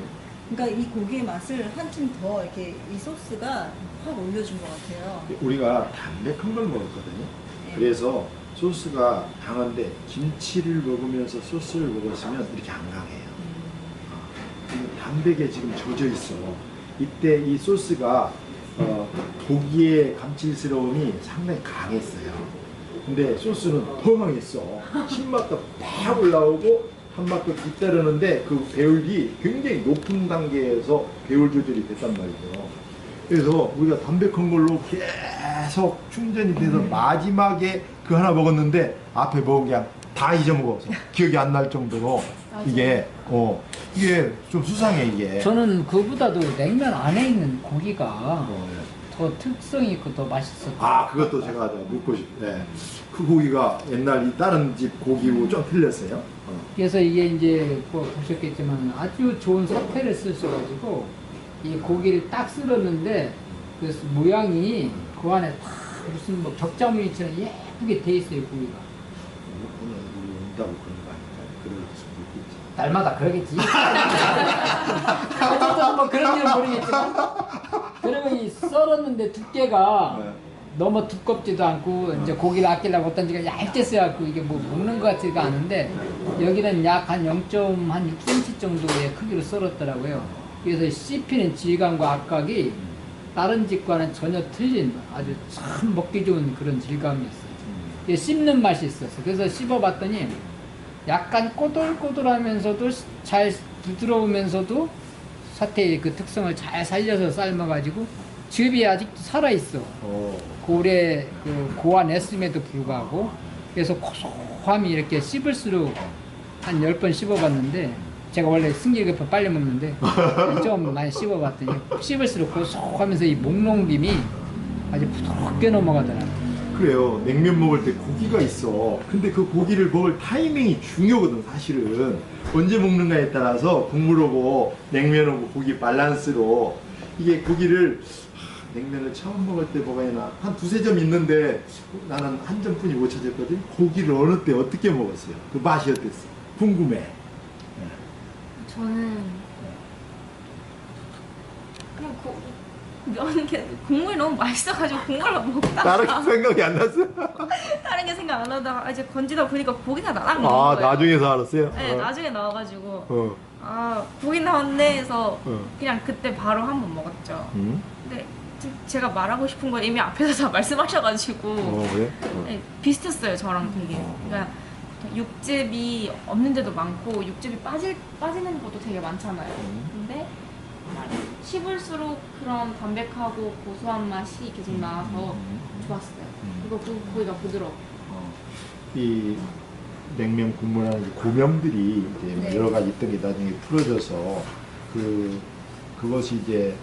그러니까 이 고기의 맛을 한층 더 이렇게 이 소스가 확 올려준 것 같아요. 우리가 담백한 걸 먹었거든요. 네. 그래서 소스가 강한데 김치를 먹으면서 소스를 먹었으면 이렇게 안 강해요. 담백에 지금 젖어 있어. 이때 이 소스가 고기의 감칠스러움이 상당히 강했어요. 근데 소스는 더 강했어. 신맛도 팍 올라오고 한맛도 뒤따르는데 그 배울이 굉장히 높은 단계에서 배울 조절이 됐단 말이죠. 그래서 우리가 담백한 걸로 계속 충전이 돼서 마지막에 그 하나 먹었는데 앞에 먹은 게 다 잊어먹어서 기억이 안 날 정도로 이게 좀 수상해 이게. 저는 그보다도 냉면 안에 있는 고기가 더 특성이 있고 더 맛있었어요. 그것도 제가 묻고 싶어요. 네. 그 고기가 옛날 이 다른 집 고기하고 좀 틀렸어요. 그래서 이게 이제 보셨겠지만 아주 좋은 사태를 쓰셔가지고 이 고기를 딱 썰었는데 그 모양이 그 안에 다 무슨 뭐 격자무늬처럼 예쁘게 돼 있어요 고기가. 오늘 우리 온다고 그런 거 아닐까요? 그럴 수도 있겠지. 날마다 그러겠지. 어쨌든 뭐 그런 일은 모르겠지만 그러면 이 썰었는데 두께가 너무 두껍지도 않고 이제 고기를 아끼려고 어떤 지가 얇게 써갖고 이게 뭐 먹는 것 같지가 않은데 여기는 약 한 0.6cm 정도의 크기로 썰었더라고요. 그래서 씹히는 질감과 압각이 다른 집과는 전혀 틀린 아주 참 먹기 좋은 그런 질감이었어요. 이게 씹는 맛이 있었어요. 그래서 씹어봤더니 약간 꼬들꼬들하면서도 잘 부드러우면서도 사태의 그 특성을 잘 살려서 삶아가지고 즙이 아직도 살아있어. 고래 고안했음에도 불구하고 그래서 고소함이 이렇게 씹을수록 한 10번 씹어봤는데 제가 원래 승질급해 빨리 먹는데 좀 많이 씹어봤더니 씹을수록 고소하면서 이 목롱김이 아주 부드럽게 넘어가더라고요. 그래요. 냉면 먹을 때 고기가 있어. 근데 그 고기를 먹을 타이밍이 중요하거든 사실은. 언제 먹는가에 따라서 국물하고 냉면하고 고기 밸런스로 이게 고기를 냉면을 처음 먹을 때 뭐가 있나 한 두세 점 있는데 나는 한 점뿐이 못 찾았거든. 고기를 어느 때 어떻게 먹었어요? 그 맛이 어땠어? 궁금해. 저는 그냥 국물이 너무 맛있어가지고 국물을 먹다가 다른 생각이 안 났어? 다른 게 생각 안 나다가 이제 건지다 보니까 고기가 나랑 나온 거예요. 나중에서 알았어요? 네, 나중에 나와가지고 고기 나왔네 해서 그냥 그때 바로 한 번 먹었죠. 근데 제가 말하고 싶은 건 이미 앞에서 다 말씀하셔가지고 그래? 네, 비슷했어요 저랑 되게. 그러니까 육즙이 없는 데도 많고 육즙이 빠지는 것도 되게 많잖아요. 근데 씹을수록 그런 담백하고 고소한 맛이 계속 나와서 좋았어요. 그리고 그 고기가 부드러워. 이 냉면 국물하는 고명들이 이제 네. 여러 가지 있던 게 나중에 풀어져서 그것이 이제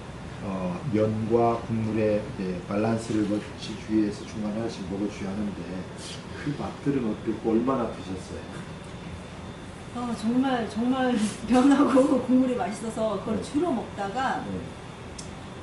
면과 국물의 이제 밸런스를 맞추기 위해서 중간에 하나씩 먹어주셔야 하는데 그 맛들은 어땠고 얼마나 드셨어요? 정말 면하고 국물이 맛있어서 그걸 주로 먹다가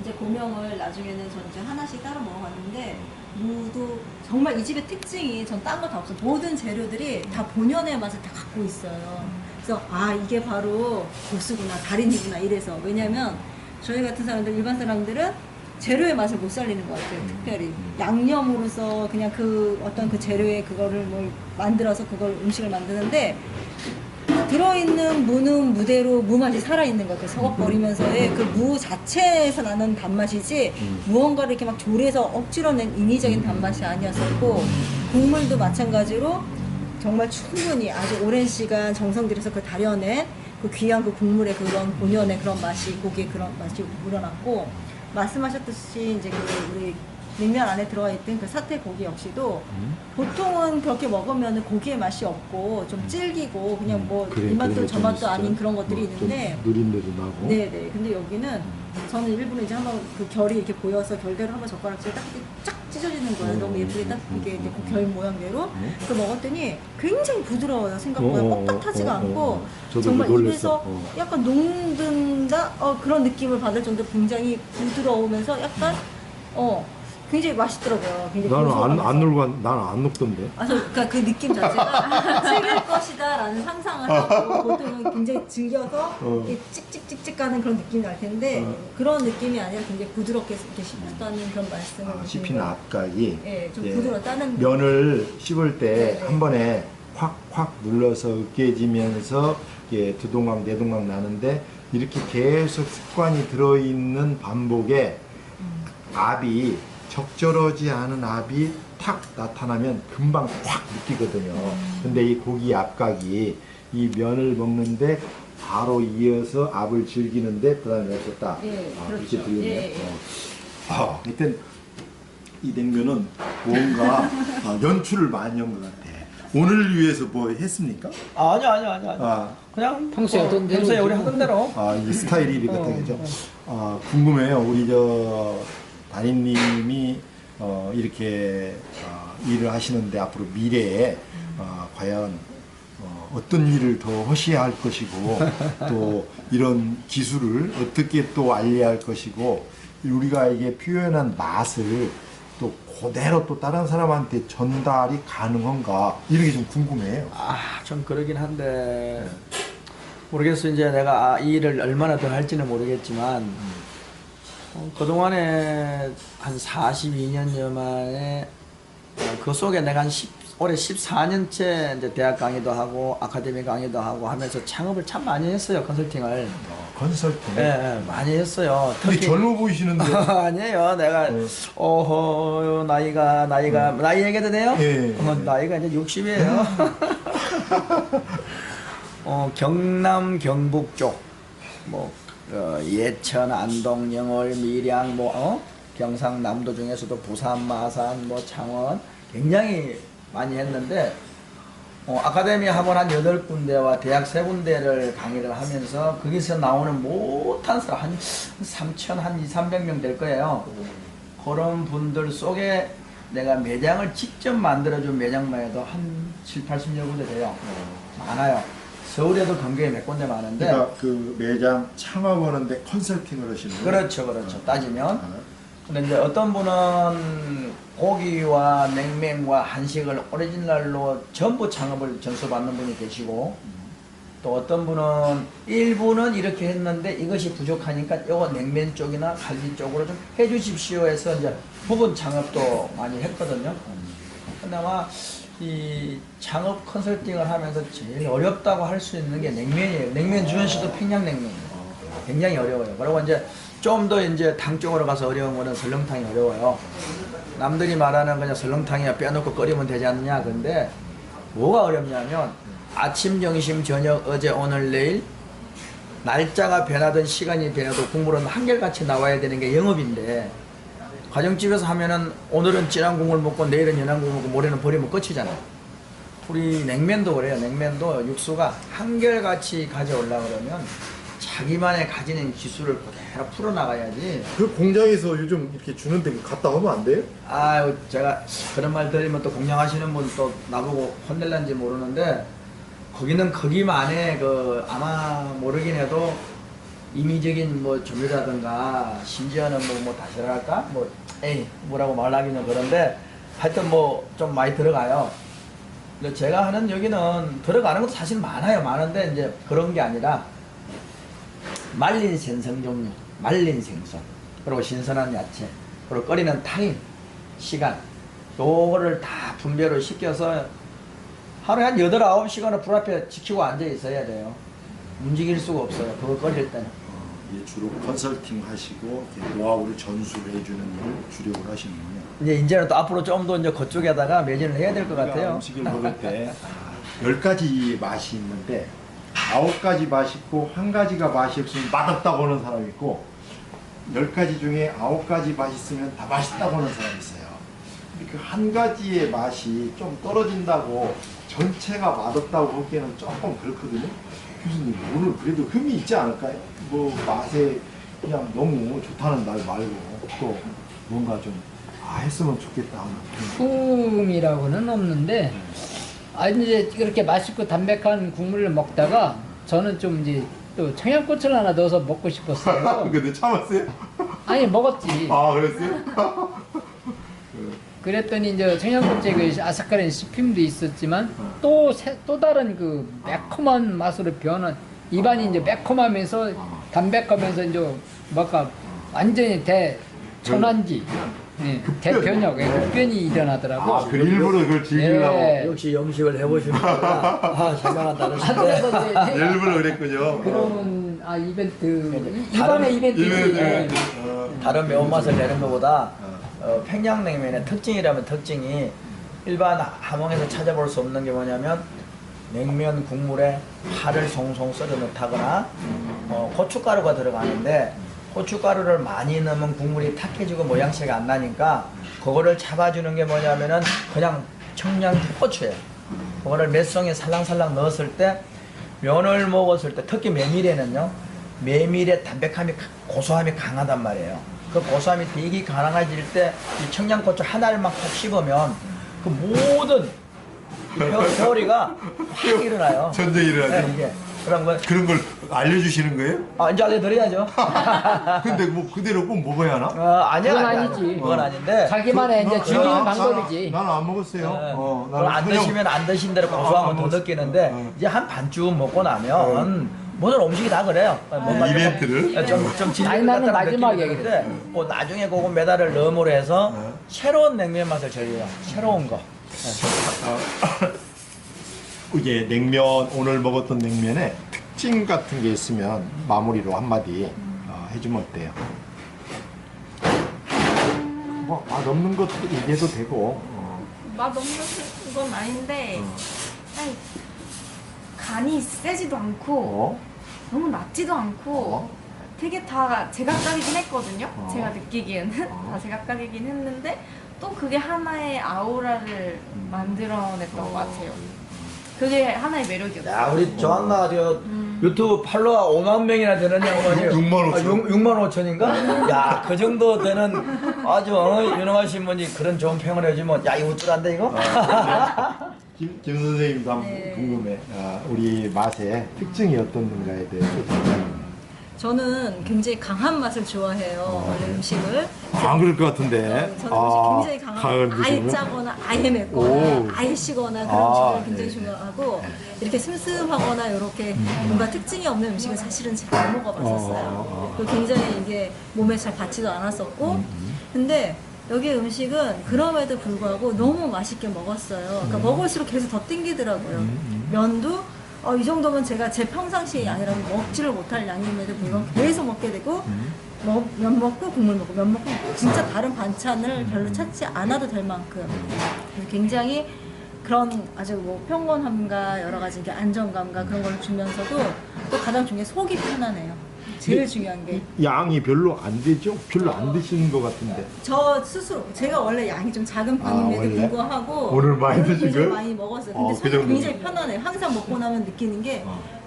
이제 고명을 나중에는 전 이제 하나씩 따로 먹어봤는데 무도 정말 이 집의 특징이 전 딴 거 다 없어. 모든 재료들이 다 본연의 맛을 다 갖고 있어요. 그래서 이게 바로 고수구나, 달인이구나 이래서. 왜냐면 저희 같은 사람들, 일반 사람들은 재료의 맛을 못 살리는 것 같아요. 특별히 양념으로서 그냥 그 어떤 그 재료의 그거를 뭘 만들어서 그걸 음식을 만드는데 들어있는 무는 무대로 무 맛이 살아있는 것 같아요. 서걱거리면서의 그 무 자체에서 나는 단맛이지 무언가를 이렇게 막 조리해서 억지로 낸 인위적인 단맛이 아니었었고 국물도 마찬가지로 정말 충분히 아주 오랜 시간 정성 들여서 그 다려낸 그 귀한 그 국물의 그런 본연의 그런 맛이 고기의 그런 맛이 우러났고 말씀하셨듯이 이제 그 우리 냉면 안에 들어가 있던 그 사태 고기 역시도 보통은 그렇게 먹으면 고기의 맛이 없고 좀 질기고 그냥 뭐 이 맛도 저 맛도 아닌 그런 것들이 있는데 누린내도 나고. 네네. 근데 여기는 저는 일부러 이제 한번 그 결이 이렇게 보여서 결대로 한번 젓가락질 딱 찢어지는 거예요. 너무 예쁘게 딱 이게 이제 그 결 모양대로. 그 먹었더니 굉장히 부드러워요. 생각보다 뻣뻣하지가 않고 저도 정말 놀랐어. 입에서 약간 녹는다 그런 느낌을 받을 정도로 굉장히 부드러우면서 약간 굉장히 맛있더라고요. 굉장히 나는 고소하면서. 안 놀고 나는 안 녹던데. 그러니까 그 느낌 자체가 즐길 것이다라는 상상을 하고 보통은 굉장히 즐겨서 이렇게 찍찍찍찍 가는 그런 느낌이 날 텐데 그런 느낌이 아니라 굉장히 부드럽게 이렇게 씹혔다는 그런 말씀을 씹히는 압각이 예, 좀 부드럽다는 면을 씹을 때 네, 한 번에 확확 눌러서 으깨지면서 이게 두 동강 네 동강 나는데 이렇게 계속 습관이 들어있는 반복에 압이 적절하지 않은 압이 탁 나타나면 금방 확 느끼거든요. 근데 이 고기 압각이 이 면을 먹는데 바로 이어서 압을 즐기는데 그 다음에 없었다. 예, 그렇게 그렇죠. 들리네요. 예, 예. 하여튼 이 냉면은 뭔가 연출을 많이 한 것 같아. 오늘을 위해서 뭐 했습니까? 아니요. 그냥 평소에 하던 대로 평소에 우리 지금. 하던 대로. 이 스타일이 이렇게 되죠. 궁금해요. 우리 담임님이 이렇게 일을 하시는데 앞으로 미래에 과연 어떤 일을 더 하셔야 할 것이고 또 이런 기술을 어떻게 또 알려야 할 것이고 우리가 이게 표현한 맛을 또 그대로 또 다른 사람한테 전달이 가능한가 이런 게 좀 궁금해요. 좀 그러긴 한데 모르겠어. 이제 내가 이 일을 얼마나 더 할지는 모르겠지만 그동안에 한 42년여 만에 그 속에 내가 올해 14년째 이제 대학 강의도 하고 아카데미 강의도 하고 하면서 창업을 참 많이 했어요. 컨설팅을. 컨설팅? 네, 많이 했어요. 근데 젊어 보이시는데. 아니에요. 내가 나이 얘기해도 돼요? 예. 나이가 이제 60이에요. 경남 경북 쪽 예천, 안동, 영월, 밀양, 경상남도 중에서도 부산, 마산, 창원 굉장히 많이 했는데 아카데미 학원 한 8군데와 대학 3군데를 강의를 하면서 거기서 나오는 못한 사람 한 3,000, 한 200~300명 될 거예요. 그런 분들 속에 내가 매장을 직접 만들어준 매장만 해도 한 7~80여 군데 돼요. 많아요. 서울에도 근교에 몇 군데 많은데. 그러니까 그 매장 창업하는데 컨설팅을 하시는 거예요? 그렇죠. 따지면. 근데 이제 어떤 분은 고기와 냉면과 한식을 오리지널로 전부 창업을 전수받는 분이 계시고, 또 어떤 분은 일부는 이렇게 했는데 이것이 부족하니까 요거 냉면 쪽이나 갈비 쪽으로 좀 해주십시오 해서 이제 부분 창업도 많이 했거든요. 근데 아마 이 창업 컨설팅을 하면서 제일 어렵다고 할 수 있는 게 냉면이에요. 냉면 주현씨도 평양냉면이에요. 굉장히 어려워요. 그리고 이제 좀 더 이제 탕 쪽으로 가서 어려운 거는 설렁탕이 어려워요. 남들이 말하는 그냥 설렁탕이야 빼놓고 끓이면 되지 않느냐. 근데 뭐가 어렵냐면 아침, 점심, 저녁, 어제, 오늘, 내일 날짜가 변하든 시간이 변해도 국물은 한결같이 나와야 되는 게 영업인데 가정집에서 하면은 오늘은 진한 국물 먹고 내일은 연한 국물 먹고 모레는 버리면 끝이잖아요. 우리 냉면도 그래요. 냉면도 육수가 한결같이 가져오려고 그러면 자기만의 가지는 기술을 그대로 풀어나가야지. 그 공장에서 요즘 이렇게 주는데 갔다 오면 안 돼요? 아유, 제가 그런 말 들으면 또 공양하시는 분 또 나보고 혼낼란지 모르는데 거기는 거기만의 아마 모르긴 해도 임의적인 조미라든가 심지어는 다시랄까? 뭐라고 말하기는 그런데 하여튼 좀 많이 들어가요. 근데 제가 하는 여기는 들어가는 것도 사실 많아요. 많은데 이제 그런 게 아니라 말린 생선 종류, 말린 생선, 그리고 신선한 야채, 그리고 끓이는 타임, 시간, 요거를 다 분배로 시켜서 하루에 한 8, 9시간을 불 앞에 지키고 앉아 있어야 돼요. 움직일 수가 없어요. 그거 끓일 때는. 주로 컨설팅 하시고 노하우를 전수를 해주는 일을 주력을 하시는군요. 이제는 또 앞으로 좀 더 이제 그쪽에다가 매진을 해야 될 것 같아요. 음식을 먹을 때 10가지 맛이 있는데 9가지 맛이 있고 1가지가 맛이 없으면 맛없다고 하는 사람이 있고 10가지 중에 9가지 맛이 있으면 다 맛있다고 하는 사람이 있어요. 근데 그 1가지의 맛이 좀 떨어진다고 전체가 맛없다고 하기에는 조금 그렇거든요. 교수님 오늘 그래도 흠이 있지 않을까요? 맛에 그냥 너무 좋다는 말 말고 또 뭔가 좀 했으면 좋겠다. 품이라고는 없는데 이제 그렇게 맛있고 담백한 국물을 먹다가 저는 좀 이제 또 청양고추를 하나 넣어서 먹고 싶었어요. 근데 참았어요? 아니 먹었지. 그랬어요? 그랬더니 이제 청양고추의 그 아삭거리는 씹힘도 있었지만 또 다른 그 매콤한 맛으로 변한 입안이 이제 매콤하면서 담백하면서 이제 뭐가 완전히 대전환기 대변혁 급변이 일어나더라고. 그 일부러 그걸 즐기려고. 네. 역시 영식을 해보시니까 생각은 다르신데 일부러 그랬군요. 그러면 이벤트 입안의 이벤트. 다른 매운맛을 내는 것보다 평양냉면의 특징이라면 특징이 일반 함흥에서 찾아볼 수 없는 게 뭐냐면 냉면 국물에 파를 송송 썰어 넣다거나 고춧가루가 들어가는데 고춧가루를 많이 넣으면 국물이 탁해지고 모양새가 안 나니까 그거를 잡아주는 게 뭐냐면은 그냥 청양고추예요. 그거를 몇 송이 살랑살랑 넣었을 때 면을 먹었을 때 특히 메밀에는요 메밀의 담백함이 고소함이 강하단 말이에요. 그 고소함이 되게 강해질 때 이 청양고추 하나를만 콕 씹으면 그 모든 별이가 확 일어나요. 전쟁이 일어나죠. 네, 이게. 그런 걸 알려주시는 거예요? 이제 알려드려야죠. 근데 뭐 그대로 꼭 먹어야 하나? 아니야, 그건 아니야, 아니지. 그건 아닌데. 자기만의 이제 즐기는 방법이지. 나는 안 먹었어요. 그걸 안 드시면 안 드신 대로 고소함은 더 느끼는데 이제 한 반쯤 먹고 나면 모든 음식이 다 그래요. 이벤트를? 좀 아니, 나는 마지막에 얘기인데 뭐 나중에 그거 메달을 넣음으로 해서 새로운 냉면 맛을 즐겨요. 새로운 거. 이게 냉면 오늘 먹었던 냉면에 특징 같은 게 있으면 마무리로 한마디 해주면 어때요? 뭐 맛없는 것도 얘기해도 되고 맛없는 건 아닌데 아니, 간이 세지도 않고 너무 낮지도 않고 되게 다 제각각이긴 했거든요. 제가 느끼기에는 다 제각각이긴 했는데 또 그게 하나의 아우라를 만들어냈던 것 같아요. 그게 하나의 매력이었어요. 야, 우리 조한나 저 유튜브 팔로워 5만 명이나 되는 양반이 6만 5천. 6만 5천인가? 야, 그 정도 되는 아주 유능하신 분이 그런 좋은 평을 해주면 야, 이거 어쩌란데 이거? 김 선생님도 한번 궁금해. 우리 맛의 특징이 어떤 건가에 대해서 저는 굉장히 강한 맛을 좋아해요. 원래 음식을. 그럴 것 같은데. 저는 음식 굉장히 강한 아예 드시면? 짜거나 아예 맵거나 아예 시거나 그런 음식을 굉장히 좋아하고 이렇게 슴슴하거나 이렇게 뭔가 특징이 없는 음식은 사실은 잘 못 먹어봤었어요. 그리고 굉장히 이게 몸에 잘 받지도 않았었고 근데 여기 음식은 그럼에도 불구하고 너무 맛있게 먹었어요. 그러니까 먹을수록 계속 더 땡기더라고요. 면도 이 정도면 제가 제 평상시에 아니라 먹지를 못할 양임에도 불구하고 계속 먹게 되고 면 먹고 국물 먹고 면 먹고 진짜 다른 반찬을 별로 찾지 않아도 될 만큼 굉장히 그런 아주 뭐 평온함과 여러 가지 이게 안정감과 그런 걸 주면서도 또 가장 중요한 속이 편하네요. 제일 중요한 게 양이 별로 안 되죠? 별로 안 드시는 것 같은데. 저 스스로 제가 원래 양이 좀 작은 편임에도 원래? 불구하고 오늘 많이 드신 굉장히 거예요? 많이 먹었어요. 근데 그 속이 정도면. 굉장히 편안해요. 항상 먹고 나면 느끼는 게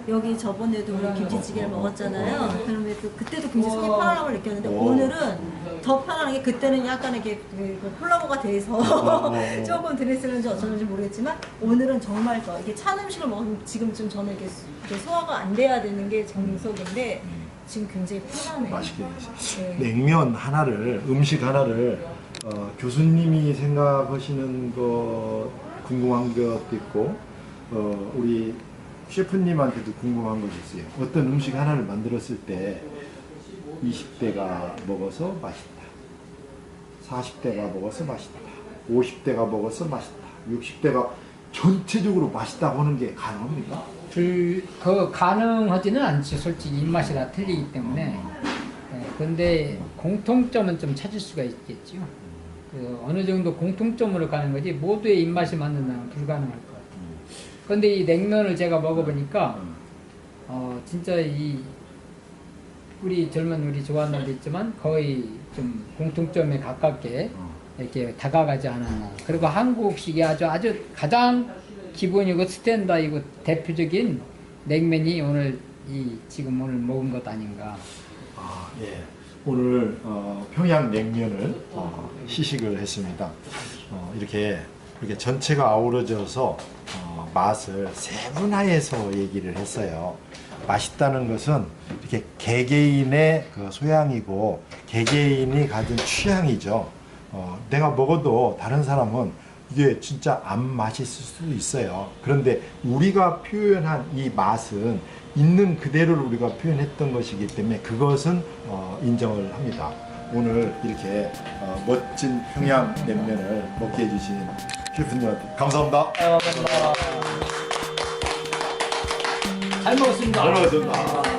여기 저번에도 우리 김치찌개를 먹었잖아요. 그런데 또 그때도 굉장히 속이 편안함을 느꼈는데 오늘은 더 편안한 게 그때는 약간 이렇게 그 콜라보가 돼서 조금 드레스는지 어쩌는지 모르겠지만 오늘은 정말 이게 찬 음식을 먹으면 지금쯤 저는 이게 소화가 안 돼야 되는 게 정석인데 지금 굉장히 편하네요. 맛있게 드세요. 네. 냉면 하나를, 음식 하나를 교수님이 생각하시는 거 궁금한 것도 있고 우리 셰프님한테도 궁금한 것이 있어요. 어떤 음식 하나를 만들었을 때 20대가 먹어서 맛있다, 40대가 먹어서 맛있다, 50대가 먹어서 맛있다, 60대가 전체적으로 맛있다고 하는 게 가능합니까? 가능하지는 않지. 솔직히 입맛이 다 틀리기 때문에. 근데 공통점은 좀 찾을 수가 있겠죠. 어느 정도 공통점으로 가는 거지 모두의 입맛이 맞는다는 불가능할 것 같아요. 근데 이 냉면을 제가 먹어보니까 진짜 우리 조한나도 있지만 거의 좀 공통점에 가깝게 이렇게 다가가지 않았나. 그리고 한국식이 아주 가장 기본이고 스탠다이고 대표적인 냉면이 지금 오늘 먹은 것 아닌가. 예. 오늘 평양냉면을 시식을 했습니다. 이렇게 전체가 아우러져서 맛을 세분화해서 얘기를 했어요. 맛있다는 것은 이렇게 개개인의 그 소양이고 개개인이 가진 취향이죠. 내가 먹어도 다른 사람은 이게 진짜 안 맛있을 수도 있어요. 그런데 우리가 표현한 이 맛은 있는 그대로를 우리가 표현했던 것이기 때문에 그것은 인정을 합니다. 오늘 이렇게 멋진 평양냉면을 먹게 해주신 셰프님한테 감사합니다. 잘 먹었습니다. 잘 먹었습니다.